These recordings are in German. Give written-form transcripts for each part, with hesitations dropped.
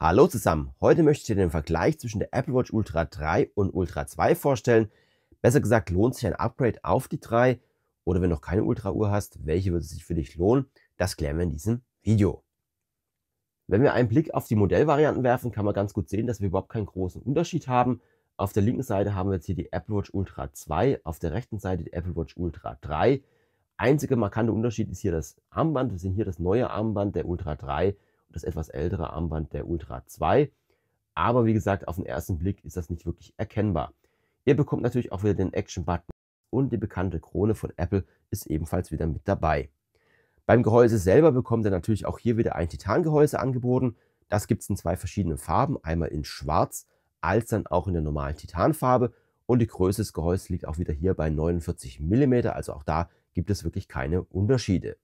Hallo zusammen, heute möchte ich dir den Vergleich zwischen der Apple Watch Ultra 3 und Ultra 2 vorstellen. Besser gesagt, lohnt sich ein Upgrade auf die 3 oder wenn du noch keine Ultra-Uhr hast, welche würde sich für dich lohnen? Das klären wir in diesem Video. Wenn wir einen Blick auf die Modellvarianten werfen, kann man ganz gut sehen, dass wir überhaupt keinen großen Unterschied haben. Auf der linken Seite haben wir jetzt hier die Apple Watch Ultra 2, auf der rechten Seite die Apple Watch Ultra 3. Einziger markante Unterschied ist hier das Armband. Wir sehen hier das neue Armband der Ultra 3 und das etwas ältere Armband der Ultra 2. Aber wie gesagt, auf den ersten Blick ist das nicht wirklich erkennbar. Ihr bekommt natürlich auch wieder den Action-Button und die bekannte Krone von Apple ist ebenfalls wieder mit dabei. Beim Gehäuse selber bekommt ihr natürlich auch hier wieder ein Titangehäuse angeboten. Das gibt es in zwei verschiedenen Farben, einmal in Schwarz als dann auch in der normalen Titanfarbe. Und die Größe des Gehäuses liegt auch wieder hier bei 49 mm, also auch da gibt es wirklich keine Unterschiede.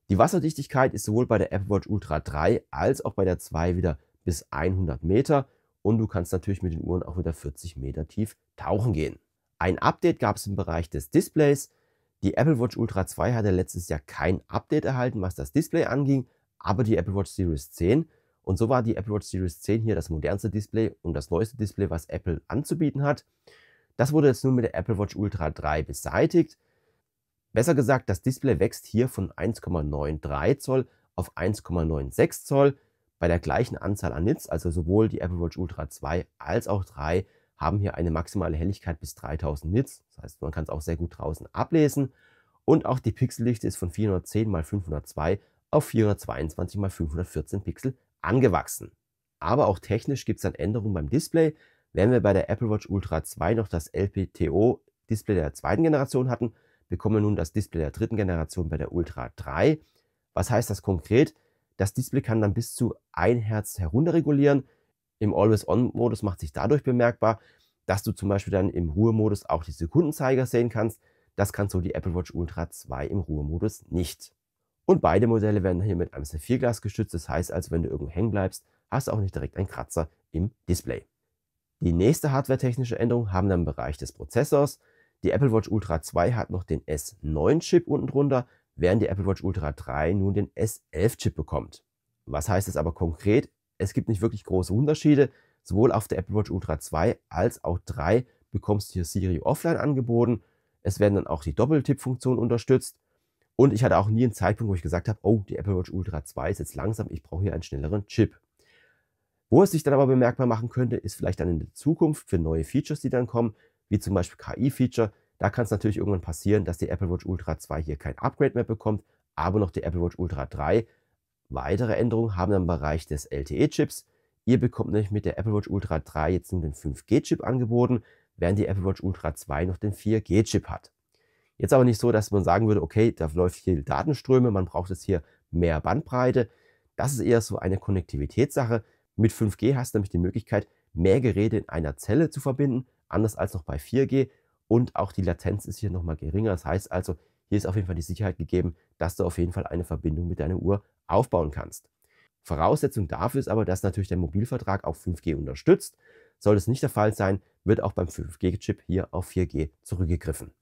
Die Wasserdichtigkeit ist sowohl bei der Apple Watch Ultra 3 als auch bei der 2 wieder bis 100 Meter und du kannst natürlich mit den Uhren auch wieder 40 Meter tief tauchen gehen. Ein Update gab es im Bereich des Displays. Die Apple Watch Ultra 2 hatte letztes Jahr kein Update erhalten, was das Display anging, aber die Apple Watch Series 10. Und so war die Apple Watch Series 10 hier das modernste Display und das neueste Display, was Apple anzubieten hat. Das wurde jetzt nun mit der Apple Watch Ultra 3 beseitigt. Besser gesagt, das Display wächst hier von 1,93 Zoll auf 1,96 Zoll. Bei der gleichen Anzahl an Nits, also sowohl die Apple Watch Ultra 2 als auch 3, haben hier eine maximale Helligkeit bis 3000 Nits. Das heißt, man kann es auch sehr gut draußen ablesen. Und auch die Pixeldichte ist von 410 x 502 auf 422 x 514 Pixel angewachsen. Aber auch technisch gibt es dann Änderungen beim Display. Während wir bei der Apple Watch Ultra 2 noch das LPTO-Display der zweiten Generation hatten, bekommen wir nun das Display der dritten Generation bei der Ultra 3. Was heißt das konkret? Das Display kann dann bis zu 1 Hertz herunterregulieren. Im Always-On-Modus macht sich dadurch bemerkbar, dass du zum Beispiel dann im Ruhemodus auch die Sekundenzeiger sehen kannst. Das kann so die Apple Watch Ultra 2 im Ruhemodus nicht. Und beide Modelle werden hier mit einem Saphirglas geschützt. Das heißt also, wenn du irgendwo hängen bleibst, hast du auch nicht direkt einen Kratzer im Display. Die nächste hardwaretechnische Änderung haben wir im Bereich des Prozessors. Die Apple Watch Ultra 2 hat noch den S9-Chip unten drunter, während die Apple Watch Ultra 3 nun den S11-Chip bekommt. Was heißt es aber konkret? Es gibt nicht wirklich große Unterschiede. Sowohl auf der Apple Watch Ultra 2 als auch 3 bekommst du hier Siri Offline angeboten. Es werden dann auch die Doppeltipp-Funktion unterstützt. Und ich hatte auch nie einen Zeitpunkt, wo ich gesagt habe, oh, die Apple Watch Ultra 2 ist jetzt langsam, ich brauche hier einen schnelleren Chip. Wo es sich dann aber bemerkbar machen könnte, ist vielleicht dann in der Zukunft für neue Features, die dann kommen, wie zum Beispiel KI-Feature. Da kann es natürlich irgendwann passieren, dass die Apple Watch Ultra 2 hier kein Upgrade mehr bekommt, aber noch die Apple Watch Ultra 3. Weitere Änderungen haben wir im Bereich des LTE-Chips. Ihr bekommt nämlich mit der Apple Watch Ultra 3 jetzt nun den 5G-Chip angeboten, während die Apple Watch Ultra 2 noch den 4G-Chip hat. Jetzt aber nicht so, dass man sagen würde, okay, da läuft hier Datenströme, man braucht jetzt hier mehr Bandbreite. Das ist eher so eine Konnektivitätssache. Mit 5G hast du nämlich die Möglichkeit, mehr Geräte in einer Zelle zu verbinden, anders als noch bei 4G. Und auch die Latenz ist hier nochmal geringer. Das heißt also, hier ist auf jeden Fall die Sicherheit gegeben, dass du auf jeden Fall eine Verbindung mit deiner Uhr aufbauen kannst. Voraussetzung dafür ist aber, dass natürlich der Mobilvertrag auch 5G unterstützt. Sollte es nicht der Fall sein, wird auch beim 5G-Chip hier auf 4G zurückgegriffen.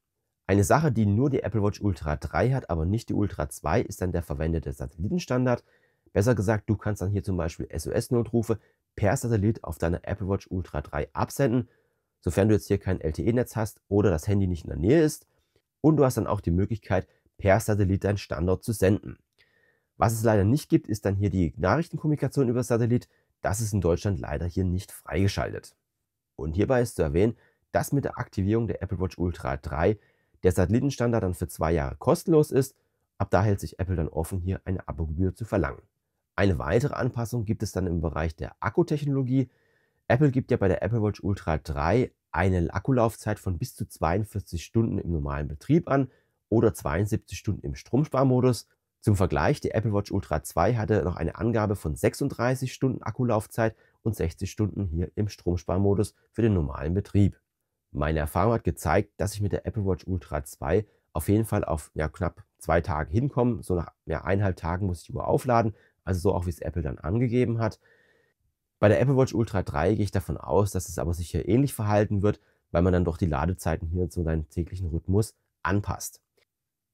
Eine Sache, die nur die Apple Watch Ultra 3 hat, aber nicht die Ultra 2, ist dann der verwendete Satellitenstandard. Besser gesagt, du kannst dann hier zum Beispiel SOS-Notrufe per Satellit auf deiner Apple Watch Ultra 3 absenden, sofern du jetzt hier kein LTE-Netz hast oder das Handy nicht in der Nähe ist. Und du hast dann auch die Möglichkeit, per Satellit deinen Standort zu senden. Was es leider nicht gibt, ist dann hier die Nachrichtenkommunikation über Satellit. Das ist in Deutschland leider hier nicht freigeschaltet. Und hierbei ist zu erwähnen, dass mit der Aktivierung der Apple Watch Ultra 3 der Satellitenstandard dann für 2 Jahre kostenlos ist. Ab da hält sich Apple dann offen, hier eine Abogebühr zu verlangen. Eine weitere Anpassung gibt es dann im Bereich der Akkutechnologie. Apple gibt ja bei der Apple Watch Ultra 3 eine Akkulaufzeit von bis zu 42 Stunden im normalen Betrieb an oder 72 Stunden im Stromsparmodus. Zum Vergleich, die Apple Watch Ultra 2 hatte noch eine Angabe von 36 Stunden Akkulaufzeit und 60 Stunden hier im Stromsparmodus für den normalen Betrieb. Meine Erfahrung hat gezeigt, dass ich mit der Apple Watch Ultra 2 auf jeden Fall auf knapp 2 Tage hinkomme. So nach 1,5 Tagen muss ich die Uhr aufladen, also so auch wie es Apple dann angegeben hat. Bei der Apple Watch Ultra 3 gehe ich davon aus, dass es aber sich hier ähnlich verhalten wird, weil man dann doch die Ladezeiten hier zu deinem täglichen Rhythmus anpasst.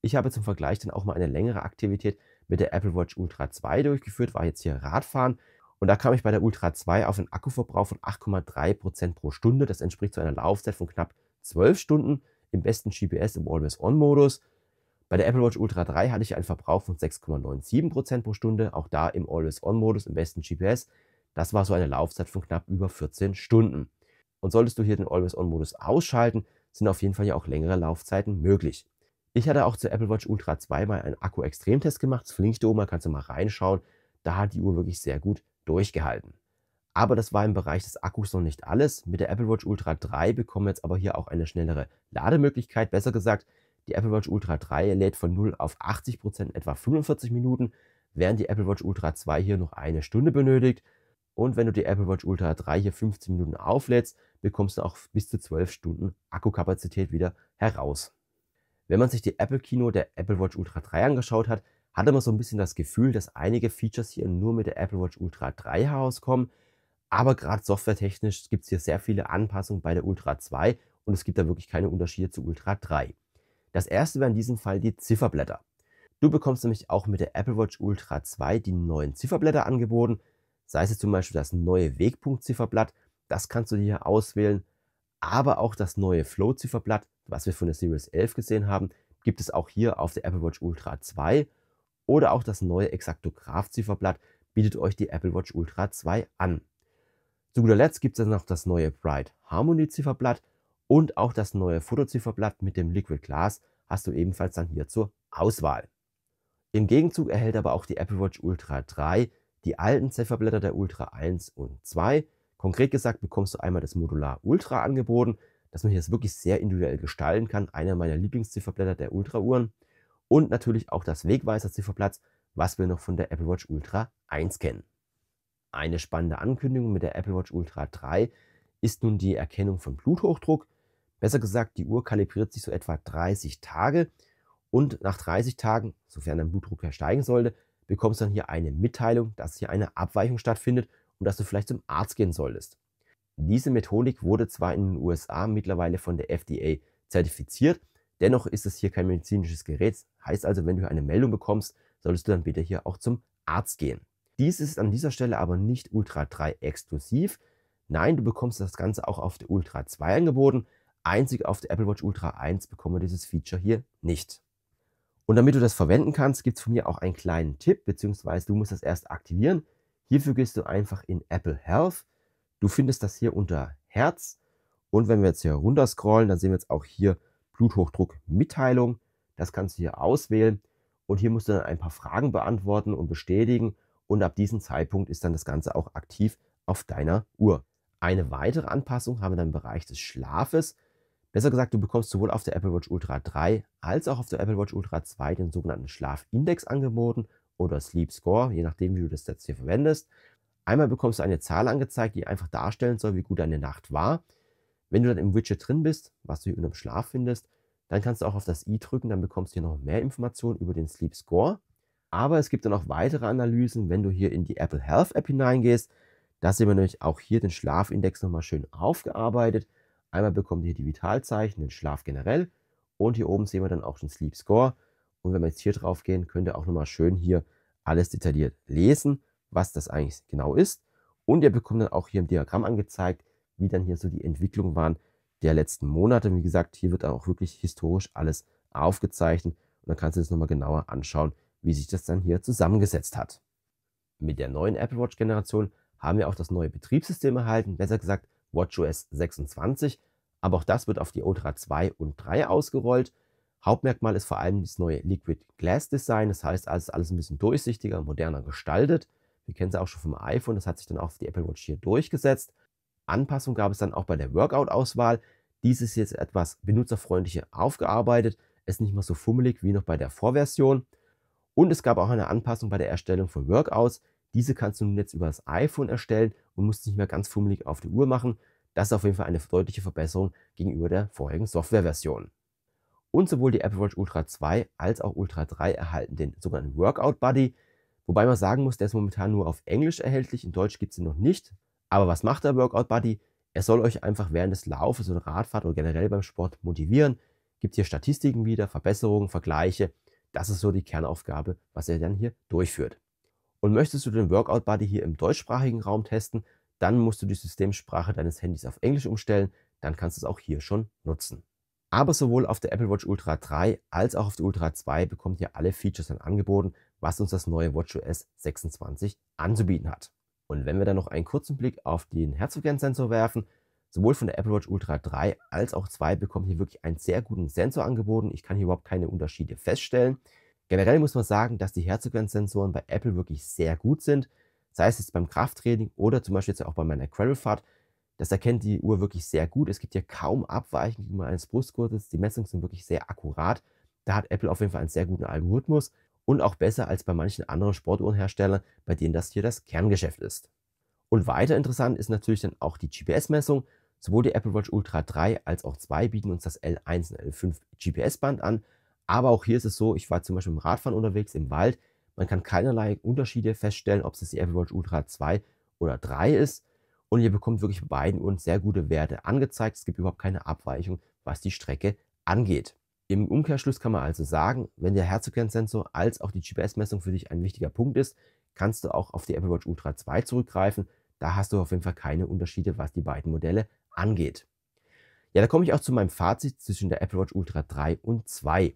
Ich habe zum Vergleich dann auch mal eine längere Aktivität mit der Apple Watch Ultra 2 durchgeführt, war jetzt hier Radfahren Und da kam ich bei der Ultra 2 auf einen Akkuverbrauch von 8,3% pro Stunde. Das entspricht zu einer Laufzeit von knapp 12 Stunden im besten GPS im Always-On-Modus. Bei der Apple Watch Ultra 3 hatte ich einen Verbrauch von 6,97% pro Stunde, auch da im Always-On-Modus im besten GPS. Das war so eine Laufzeit von knapp über 14 Stunden. Und solltest du hier den Always-On-Modus ausschalten, sind auf jeden Fall ja auch längere Laufzeiten möglich. Ich hatte auch zur Apple Watch Ultra 2 mal einen Akku-Extremtest gemacht. Das verlinke ich dir oben, da kannst du mal reinschauen. Da hat die Uhr wirklich sehr gut durchgehalten. Aber das war im Bereich des Akkus noch nicht alles. Mit der Apple Watch Ultra 3 bekommen wir jetzt aber hier auch eine schnellere Lademöglichkeit. Besser gesagt, die Apple Watch Ultra 3 lädt von 0 auf 80% in etwa 45 Minuten, während die Apple Watch Ultra 2 hier noch eine Stunde benötigt. Und wenn du die Apple Watch Ultra 3 hier 15 Minuten auflädst, bekommst du auch bis zu 12 Stunden Akkukapazität wieder heraus. Wenn man sich die Apple Keynote der Apple Watch Ultra 3 angeschaut hat, hatte man so ein bisschen das Gefühl, dass einige Features hier nur mit der Apple Watch Ultra 3 herauskommen. Aber gerade softwaretechnisch gibt es hier sehr viele Anpassungen bei der Ultra 2 und es gibt da wirklich keine Unterschiede zu Ultra 3. Das erste wäre in diesem Fall die Zifferblätter. Du bekommst nämlich auch mit der Apple Watch Ultra 2 die neuen Zifferblätter angeboten. Sei es zum Beispiel das neue Wegpunkt-Zifferblatt, das kannst du hier auswählen. Aber auch das neue Flow-Zifferblatt, was wir von der Series 11 gesehen haben, gibt es auch hier auf der Apple Watch Ultra 2. Oder auch das neue Exactograph-Zifferblatt bietet euch die Apple Watch Ultra 2 an. Zu guter Letzt gibt es dann noch das neue Bright Harmony Zifferblatt und auch das neue Fotozifferblatt mit dem Liquid Glass hast du ebenfalls dann hier zur Auswahl. Im Gegenzug erhält aber auch die Apple Watch Ultra 3 die alten Zifferblätter der Ultra 1 und 2. Konkret gesagt bekommst du einmal das Modular Ultra angeboten, das man hier wirklich sehr individuell gestalten kann, einer meiner Lieblingszifferblätter der Ultra-Uhren. Und natürlich auch das Wegweiser-Zifferblatt, was wir noch von der Apple Watch Ultra 1 kennen. Eine spannende Ankündigung mit der Apple Watch Ultra 3 ist nun die Erkennung von Bluthochdruck. Besser gesagt, die Uhr kalibriert sich so etwa 30 Tage und nach 30 Tagen, sofern dein Blutdruck steigen sollte, bekommst du dann hier eine Mitteilung, dass hier eine Abweichung stattfindet und dass du vielleicht zum Arzt gehen solltest. Diese Methodik wurde zwar in den USA mittlerweile von der FDA zertifiziert, dennoch ist es hier kein medizinisches Gerät. Heißt also, wenn du eine Meldung bekommst, solltest du dann bitte hier auch zum Arzt gehen. Dies ist an dieser Stelle aber nicht Ultra 3 exklusiv. Nein, du bekommst das Ganze auch auf der Ultra 2 angeboten. Einzig auf der Apple Watch Ultra 1 bekommen wir dieses Feature hier nicht. Und damit du das verwenden kannst, gibt es von mir auch einen kleinen Tipp, beziehungsweise du musst das erst aktivieren. Hierfür gehst du einfach in Apple Health. Du findest das hier unter Herz. Und wenn wir jetzt hier runter scrollen, dann sehen wir jetzt auch hier Bluthochdruck-Mitteilung. Das kannst du hier auswählen. Und hier musst du dann ein paar Fragen beantworten und bestätigen. Und ab diesem Zeitpunkt ist dann das Ganze auch aktiv auf deiner Uhr. Eine weitere Anpassung haben wir dann im Bereich des Schlafes. Besser gesagt, du bekommst sowohl auf der Apple Watch Ultra 3 als auch auf der Apple Watch Ultra 2 den sogenannten Schlafindex angeboten oder Sleep Score, je nachdem, wie du das jetzt hier verwendest. Einmal bekommst du eine Zahl angezeigt, die einfach darstellen soll, wie gut deine Nacht war. Wenn du dann im Widget drin bist, was du hier unter dem Schlaf findest, dann kannst du auch auf das i drücken, dann bekommst du hier noch mehr Informationen über den Sleep Score. Aber es gibt dann auch weitere Analysen, wenn du hier in die Apple Health App hineingehst. Da sehen wir nämlich auch hier den Schlafindex nochmal schön aufgearbeitet. Einmal bekommt ihr hier die Vitalzeichen, den Schlaf generell und hier oben sehen wir dann auch den Sleep Score. Und wenn wir jetzt hier drauf gehen, könnt ihr auch nochmal schön hier alles detailliert lesen, was das eigentlich genau ist. Und ihr bekommt dann auch hier im Diagramm angezeigt, wie dann hier so die Entwicklungen waren der letzten Monate. Wie gesagt, hier wird dann auch wirklich historisch alles aufgezeichnet und dann kannst du das nochmal genauer anschauen, wie sich das dann hier zusammengesetzt hat. Mit der neuen Apple Watch Generation haben wir auch das neue Betriebssystem erhalten, besser gesagt WatchOS 26, aber auch das wird auf die Ultra 2 und 3 ausgerollt. Hauptmerkmal ist vor allem das neue Liquid Glass Design, das heißt alles ein bisschen durchsichtiger, moderner gestaltet. Wir kennen es auch schon vom iPhone, das hat sich dann auch auf die Apple Watch hier durchgesetzt. Anpassung gab es dann auch bei der Workout-Auswahl. Dies ist jetzt etwas benutzerfreundlicher aufgearbeitet, ist nicht mehr so fummelig wie noch bei der Vorversion. Und es gab auch eine Anpassung bei der Erstellung von Workouts. Diese kannst du nun jetzt über das iPhone erstellen und musst nicht mehr ganz fummelig auf die Uhr machen. Das ist auf jeden Fall eine deutliche Verbesserung gegenüber der vorherigen Softwareversion. Und sowohl die Apple Watch Ultra 2 als auch Ultra 3 erhalten den sogenannten Workout Buddy. Wobei man sagen muss, der ist momentan nur auf Englisch erhältlich, in Deutsch gibt es ihn noch nicht. Aber was macht der Workout Buddy? Er soll euch einfach während des Laufes oder Radfahrt oder generell beim Sport motivieren. Gibt hier Statistiken wieder, Verbesserungen, Vergleiche. Das ist so die Kernaufgabe, was er dann hier durchführt. Und möchtest du den Workout Buddy hier im deutschsprachigen Raum testen, dann musst du die Systemsprache deines Handys auf Englisch umstellen, dann kannst du es auch hier schon nutzen. Aber sowohl auf der Apple Watch Ultra 3 als auch auf der Ultra 2 bekommt ihr alle Features dann angeboten, was uns das neue WatchOS 26 anzubieten hat. Und wenn wir dann noch einen kurzen Blick auf den Herzfrequenzsensor werfen, sowohl von der Apple Watch Ultra 3 als auch 2 bekommt ihr wirklich einen sehr guten Sensor angeboten. Ich kann hier überhaupt keine Unterschiede feststellen. Generell muss man sagen, dass die Herzfrequenzsensoren bei Apple wirklich sehr gut sind, sei es jetzt beim Krafttraining oder zum Beispiel jetzt auch bei meiner Gravelfahrt. Das erkennt die Uhr wirklich sehr gut. Es gibt hier kaum Abweichungen gegenüber eines Brustgurtes. Die Messungen sind wirklich sehr akkurat. Da hat Apple auf jeden Fall einen sehr guten Algorithmus und auch besser als bei manchen anderen Sportuhrenherstellern, bei denen das hier das Kerngeschäft ist. Und weiter interessant ist natürlich dann auch die GPS-Messung. Sowohl die Apple Watch Ultra 3 als auch 2 bieten uns das L1 und L5 GPS-Band an. Aber auch hier ist es so, ich war zum Beispiel im Radfahren unterwegs im Wald. Man kann keinerlei Unterschiede feststellen, ob es die Apple Watch Ultra 2 oder 3 ist. Und ihr bekommt wirklich bei beiden Uhren sehr gute Werte angezeigt. Es gibt überhaupt keine Abweichung, was die Strecke angeht. Im Umkehrschluss kann man also sagen, wenn der Herzfrequenzsensor als auch die GPS-Messung für dich ein wichtiger Punkt ist, kannst du auch auf die Apple Watch Ultra 2 zurückgreifen. Da hast du auf jeden Fall keine Unterschiede, was die beiden Modelle angeht. Ja, da komme ich auch zu meinem Fazit zwischen der Apple Watch Ultra 3 und 2.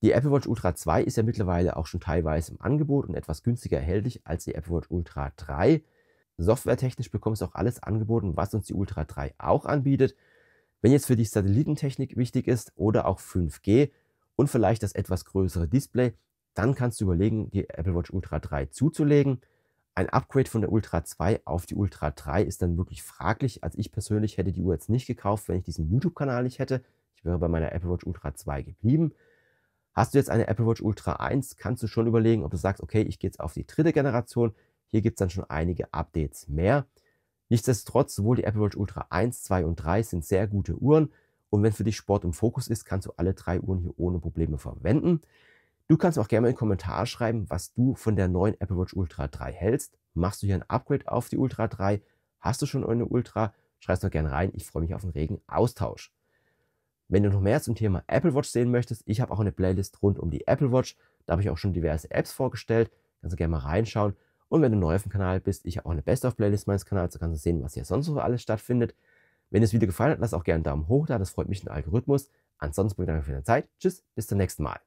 Die Apple Watch Ultra 2 ist ja mittlerweile auch schon teilweise im Angebot und etwas günstiger erhältlich als die Apple Watch Ultra 3. Softwaretechnisch bekommst du auch alles angeboten, was uns die Ultra 3 auch anbietet. Wenn jetzt für dich Satellitentechnik wichtig ist oder auch 5G und vielleicht das etwas größere Display, dann kannst du überlegen, die Apple Watch Ultra 3 zuzulegen. Ein Upgrade von der Ultra 2 auf die Ultra 3 ist dann wirklich fraglich. Also ich persönlich hätte die Uhr jetzt nicht gekauft, wenn ich diesen YouTube-Kanal nicht hätte. Ich wäre bei meiner Apple Watch Ultra 2 geblieben. Hast du jetzt eine Apple Watch Ultra 1, kannst du schon überlegen, ob du sagst, okay, ich gehe jetzt auf die dritte Generation. Hier gibt es dann schon einige Updates mehr. Nichtsdestotrotz, sowohl die Apple Watch Ultra 1, 2 und 3 sind sehr gute Uhren. Und wenn für dich Sport im Fokus ist, kannst du alle drei Uhren hier ohne Probleme verwenden. Du kannst auch gerne mal einen Kommentar schreiben, was du von der neuen Apple Watch Ultra 3 hältst. Machst du hier ein Upgrade auf die Ultra 3? Hast du schon eine Ultra? Schreib es doch gerne rein. Ich freue mich auf einen regen Austausch. Wenn du noch mehr zum Thema Apple Watch sehen möchtest, ich habe auch eine Playlist rund um die Apple Watch. Da habe ich auch schon diverse Apps vorgestellt. Kannst du gerne mal reinschauen. Und wenn du neu auf dem Kanal bist, ich habe auch eine Best-of-Playlist meines Kanals. Da kannst du sehen, was hier sonst so alles stattfindet. Wenn dir das Video gefallen hat, lass auch gerne einen Daumen hoch da. Das freut mich den Algorithmus. Ansonsten danke für deine Zeit. Tschüss, bis zum nächsten Mal.